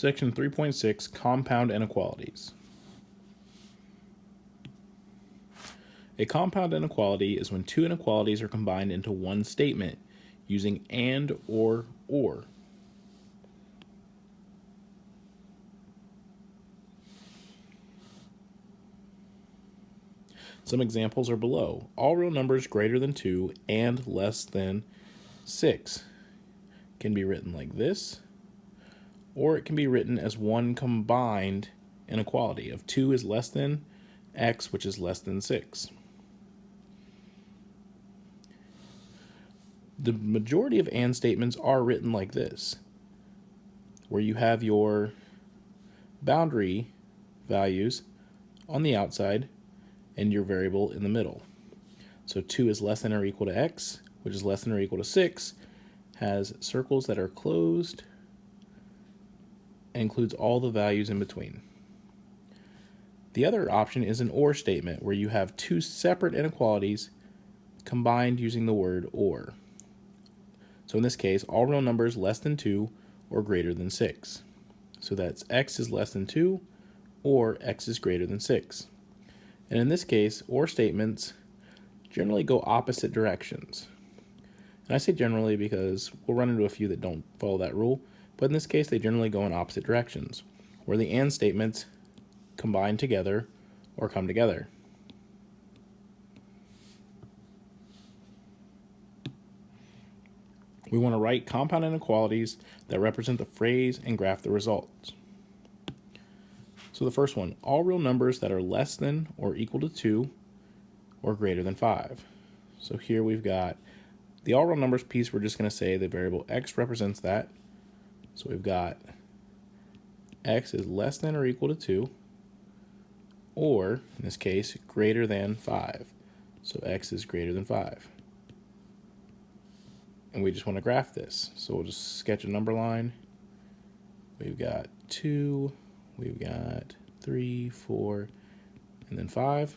Section 3.6, Compound Inequalities. A compound inequality is when two inequalities are combined into one statement using and or. Some examples are below. All real numbers greater than 2 and less than 6 can be written like this, or it can be written as one combined inequality of 2 is less than x, which is less than 6. The majority of and statements are written like this, where you have your boundary values on the outside and your variable in the middle. So 2 is less than or equal to x, which is less than or equal to 6, has circles that are closed and includes all the values in between. The other option is an or statement, where you have two separate inequalities combined using the word or. So in this case, all real numbers less than 2 or greater than 6. So that's x is less than 2 or x is greater than 6. And in this case, or statements generally go opposite directions. And I say generally because we'll run into a few that don't follow that rule, but in this case they generally go in opposite directions, where the and statements combine together or come together. We want to write compound inequalities that represent the phrase and graph the results. So the first one, all real numbers that are less than or equal to 2 or greater than 5. So here we've got the all real numbers piece. We're just going to say the variable x represents that. So we've got x is less than or equal to 2, or in this case greater than 5. So x is greater than 5. And we just want to graph this. So we'll just sketch a number line. We've got 2, we've got 3, 4, and then 5.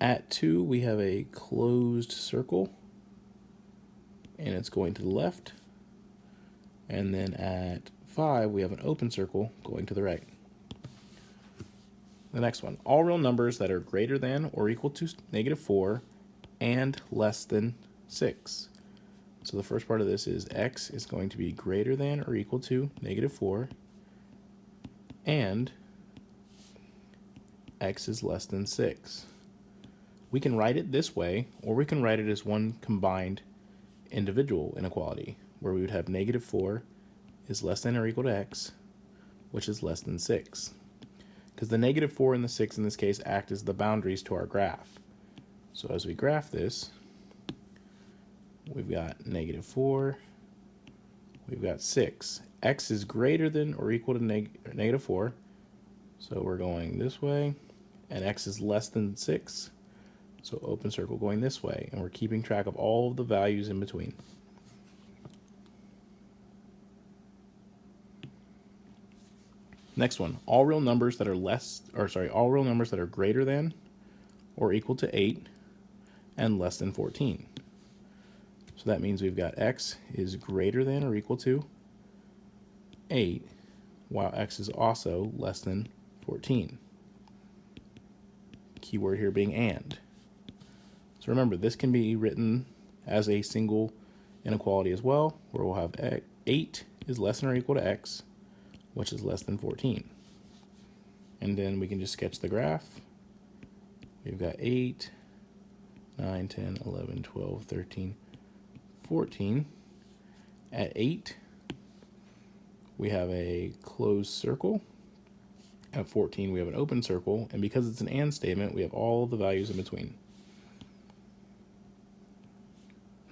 At 2, we have a closed circle, and it's going to the left. And then at 5, we have an open circle going to the right. The next one, all real numbers that are greater than or equal to -4 and less than 6. So the first part of this is x is going to be greater than or equal to -4, and x is less than 6. We can write it this way, or we can write it as one combined individual inequality, where we would have -4 is less than or equal to x, which is less than 6. Because the -4 and the 6 in this case act as the boundaries to our graph. So as we graph this, we've got -4, we've got 6. X is greater than or equal to -4, so we're going this way, and x is less than 6, so open circle going this way, and we're keeping track of all of the values in between. Next one, all real numbers that are all real numbers that are greater than or equal to 8 and less than 14. So that means we've got x is greater than or equal to 8, while x is also less than 14. Keyword here being and. So remember, this can be written as a single inequality as well, where we'll have 8 is less than or equal to x, which is less than 14. And then we can just sketch the graph. We've got 8, 9, 10, 11, 12, 13, 14. At 8, we have a closed circle. At 14, we have an open circle. And because it's an and statement, we have all the values in between.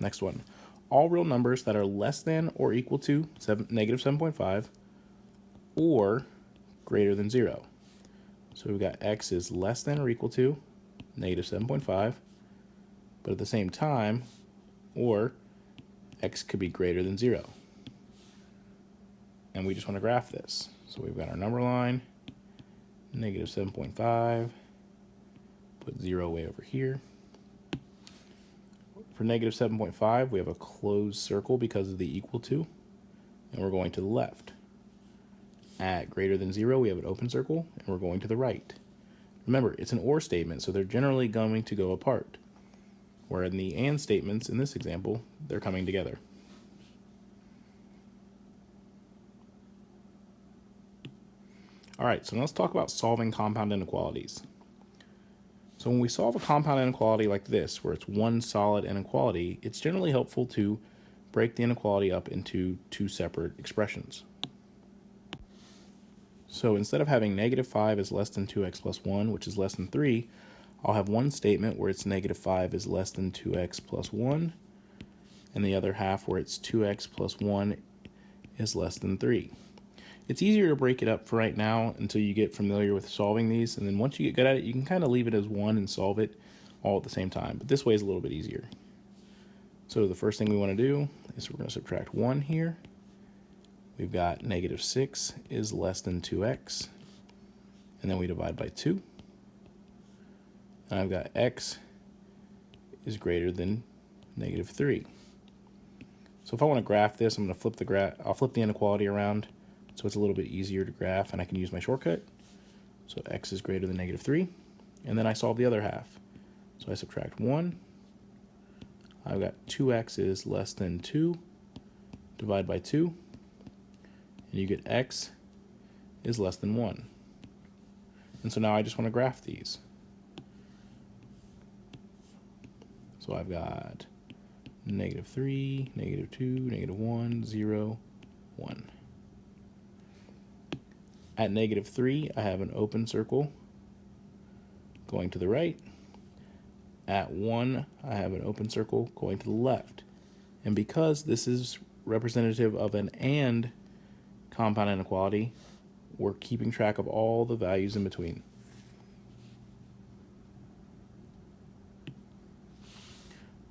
Next one, all real numbers that are less than or equal to -7.5 or greater than 0. So we've got x is less than or equal to -7.5, but at the same time, or x could be greater than 0. And we just want to graph this. So we've got our number line, -7.5, put 0 way over here. for negative 7.5, we have a closed circle because of the equal to, and we're going to the left. At greater than 0, we have an open circle, and we're going to the right. Remember, it's an or statement, so they're generally going to go apart. Where in the and statements, in this example, they're coming together. All right, so now let's talk about solving compound inequalities. So when we solve a compound inequality like this, where it's one solid inequality, it's generally helpful to break the inequality up into two separate expressions. So instead of having negative 5 is less than 2x plus 1, which is less than 3, I'll have one statement where it's negative 5 is less than 2x plus 1, and the other half where it's 2x plus 1 is less than 3. It's easier to break it up for right now until you get familiar with solving these, and then once you get good at it, you can kind of leave it as one and solve it all at the same time, but this way is a little bit easier. So the first thing we want to do is we're going to subtract 1 here. We've got negative 6 is less than 2x, and then we divide by 2. And I've got x is greater than negative 3. So if I want to graph this, I'm going to flip I'll flip the inequality around so it's a little bit easier to graph, and I can use my shortcut. So x is greater than negative 3, and then I solve the other half. So I subtract 1. I've got 2x is less than 2, divide by 2, and you get x is less than 1. And so now I just want to graph these. So I've got negative 3, negative 2, negative 1, 0, 1. At negative 3, I have an open circle going to the right. At 1, I have an open circle going to the left. And because this is representative of an and compound inequality, we're keeping track of all the values in between.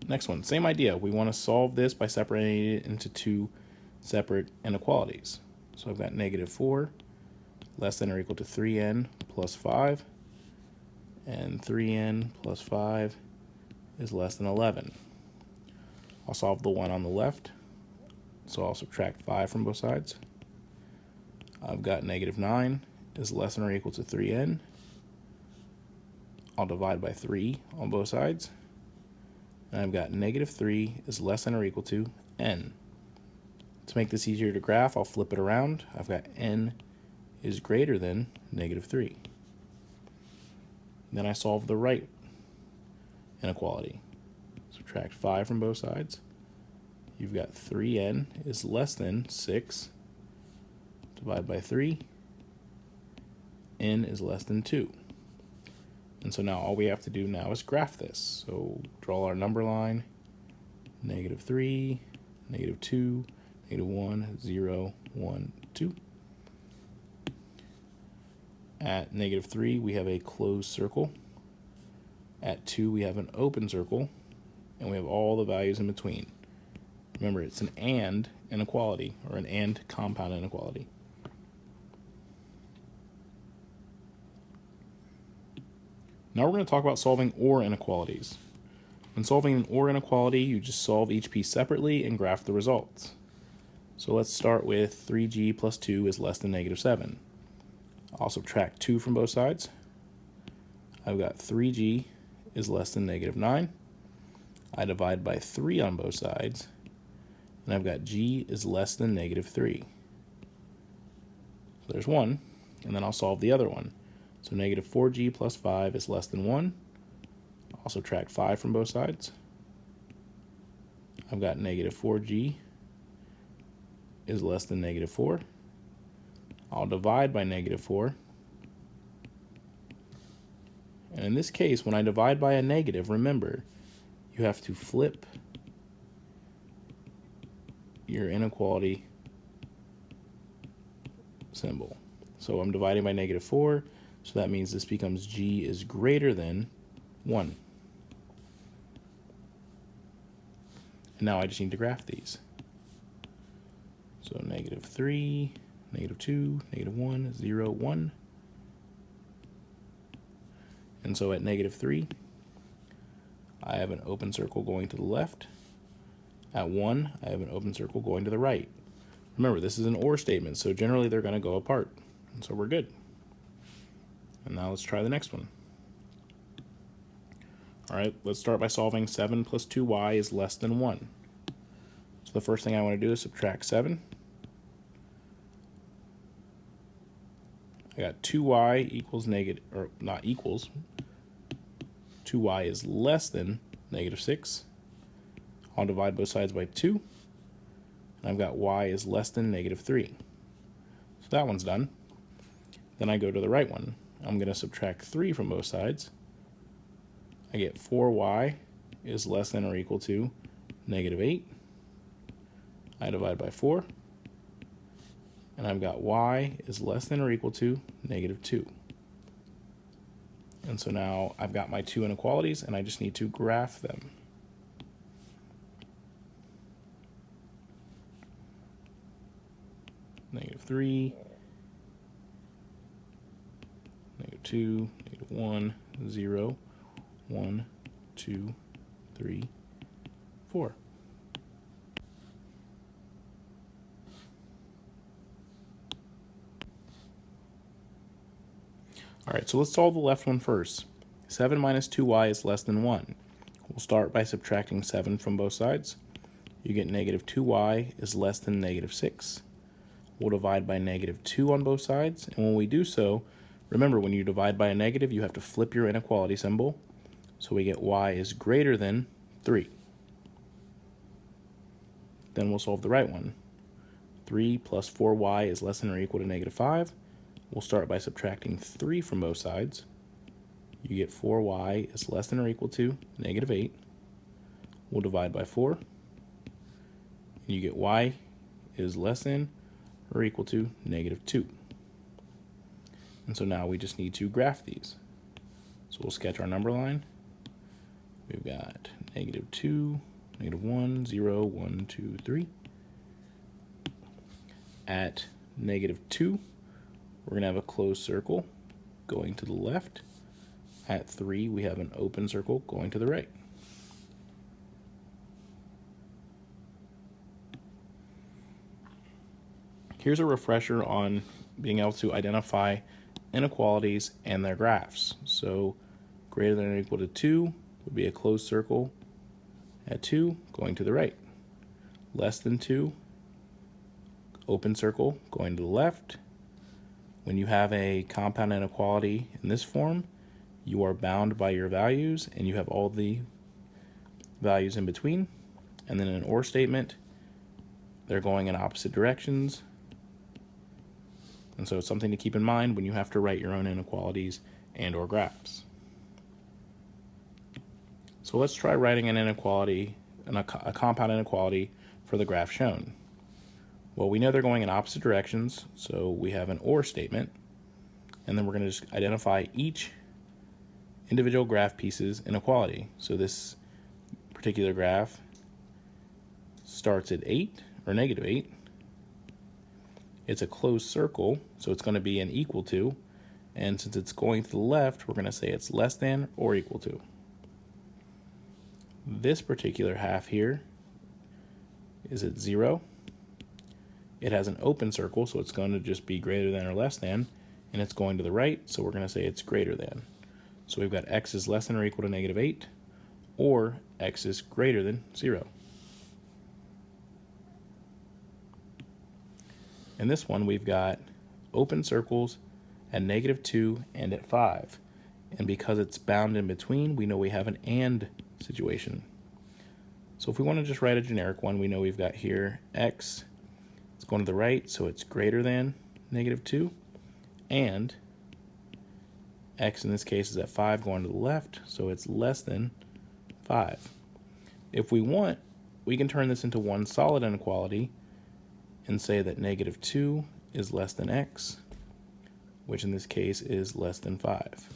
Next one, same idea. We want to solve this by separating it into two separate inequalities. So I've got negative 4 less than or equal to 3n plus 5, and 3n plus 5 is less than 11. I'll solve the one on the left, so I'll subtract 5 from both sides. I've got negative 9 is less than or equal to 3n. I'll divide by 3 on both sides. And I've got negative 3 is less than or equal to n. To make this easier to graph, I'll flip it around. I've got n is greater than negative 3. Then I solve the right inequality. Subtract 5 from both sides. You've got 3n is less than 6. Divide by 3. N is less than 2. And so now all we have to do now is graph this. So draw our number line, negative 3, negative 2, negative 1, 0, 1, 2. At negative 3, we have a closed circle. At 2, we have an open circle, and we have all the values in between. Remember, it's an and inequality, or an and compound inequality. Now we're going to talk about solving or inequalities. When solving an or inequality, you just solve each piece separately and graph the results. So let's start with 3g plus 2 is less than negative 7. I'll subtract 2 from both sides. I've got 3g is less than negative 9. I divide by 3 on both sides, and I've got g is less than negative 3. So there's one, and then I'll solve the other one. So negative 4g plus 5 is less than 1. I'll subtract 5 from both sides. I've got negative 4g is less than negative 4. I'll divide by negative 4. And in this case, when I divide by a negative, remember, you have to flip your inequality symbol. So I'm dividing by negative 4, so that means this becomes g is greater than 1. And now I just need to graph these. So negative 3, negative 2, negative 1, 0, 1. And so at negative 3, I have an open circle going to the left. At 1, I have an open circle going to the right. Remember, this is an OR statement, so generally they're going to go apart. And so we're good. And now let's try the next one. All right, let's start by solving 7 plus 2y is less than 1. So the first thing I want to do is subtract 7. I got 2y equals negative, or not equals, 2y is less than negative 6. I'll divide both sides by 2. And I've got y is less than negative 3. So that one's done. Then I go to the right one. I'm going to subtract 3 from both sides. I get 4y is less than or equal to negative 8. I divide by 4. And I've got y is less than or equal to negative 2. And so now I've got my two inequalities, and I just need to graph them. Negative 3, negative 2, negative 1, 0, 1, 2, 3, 4. All right, so let's solve the left one first. 7 minus 2y is less than 1. We'll start by subtracting 7 from both sides. You get negative 2y is less than negative 6. We'll divide by negative 2 on both sides, and when we do so, remember, when you divide by a negative, you have to flip your inequality symbol. So we get y is greater than 3. Then we'll solve the right one. 3 plus 4y is less than or equal to negative 5. We'll start by subtracting 3 from both sides. You get 4y is less than or equal to negative 8. We'll divide by 4. And you get y is less than or equal to negative 2. And so now we just need to graph these. So we'll sketch our number line. We've got negative 2, negative 1, 0, 1, 2, 3. At negative 2, we're going to have a closed circle going to the left. At 3, we have an open circle going to the right. Here's a refresher on being able to identify inequalities and their graphs. So greater than or equal to 2 would be a closed circle at 2 going to the right. Less than 2, open circle going to the left. When you have a compound inequality in this form, you are bound by your values and you have all the values in between. And then in an OR statement, they're going in opposite directions. And so it's something to keep in mind when you have to write your own inequalities and or graphs. So let's try writing an inequality, a compound inequality for the graph shown. Well, we know they're going in opposite directions, so we have an OR statement, and then we're going to just identify each individual graph piece's inequality. So this particular graph starts at 8, or negative 8. It's a closed circle, so it's going to be an equal to, and since it's going to the left, we're going to say it's less than or equal to. This particular half here is at 0. It has an open circle, so it's going to just be greater than or less than, and it's going to the right, so we're going to say it's greater than. So we've got x is less than or equal to negative 8, or x is greater than 0. In this one, we've got open circles at negative 2 and at 5. And because it's bound in between, we know we have an AND situation. So if we want to just write a generic one, we know we've got here x is going to the right, so it's greater than negative 2, and x in this case is at 5 going to the left, so it's less than 5. If we want, we can turn this into one solid inequality and say that negative 2 is less than x, which in this case is less than 5.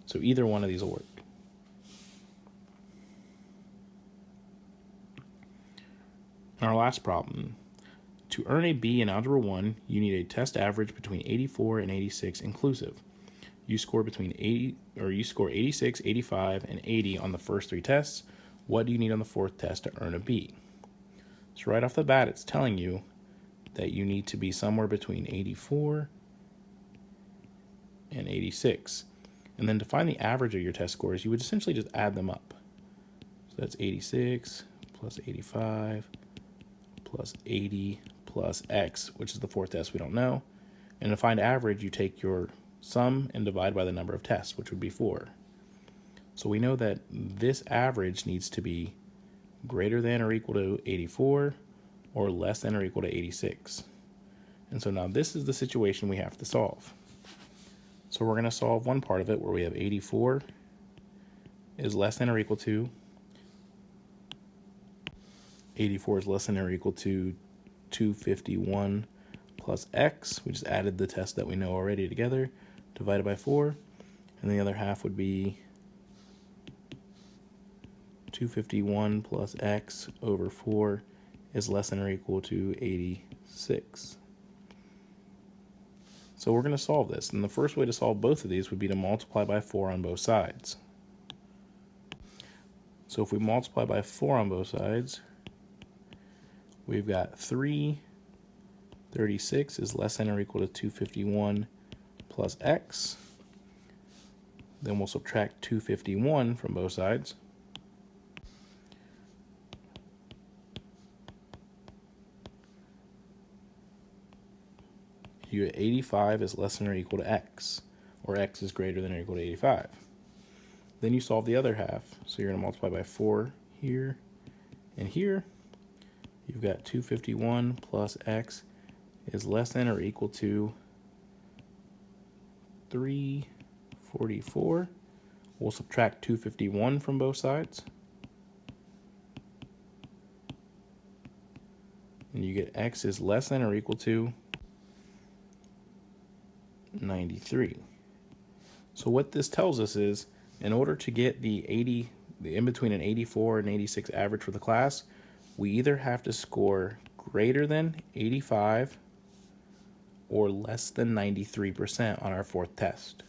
So either one of these will work. In our last problem, to earn a B in Algebra 1, you need a test average between 84 and 86 inclusive. You score between 86, 85, and 80 on the first 3 tests. what do you need on the fourth test to earn a B? So right off the bat, it's telling you that you need to be somewhere between 84 and 86. And then to find the average of your test scores, you would essentially just add them up. So that's 86 plus 85 plus 80 plus X, which is the fourth test we don't know. And to find average, you take your sum and divide by the number of tests, which would be 4. So we know that this average needs to be greater than or equal to 84 or less than or equal to 86. And so now this is the situation we have to solve. So we're going to solve one part of it where we have 84 is less than or equal to 84 is less than or equal to 251 plus X. We just added the test that we know already together, divided by 4. And the other half would be 251 plus X over 4 is less than or equal to 86. So we're going to solve this. And the first way to solve both of these would be to multiply by 4 on both sides. So if we multiply by 4 on both sides, we've got 336 is less than or equal to 251 plus X. Then we'll subtract 251 from both sides. You get 85 is less than or equal to X, or X is greater than or equal to 85. Then you solve the other half. So you're going to multiply by 4 here and here. You've got 251 plus X is less than or equal to 344. We'll subtract 251 from both sides. And you get X is less than or equal to 93. So what this tells us is, in order to get the in between an 84 and 86 average for the class, we either have to score greater than 85 or less than 93% on our fourth test.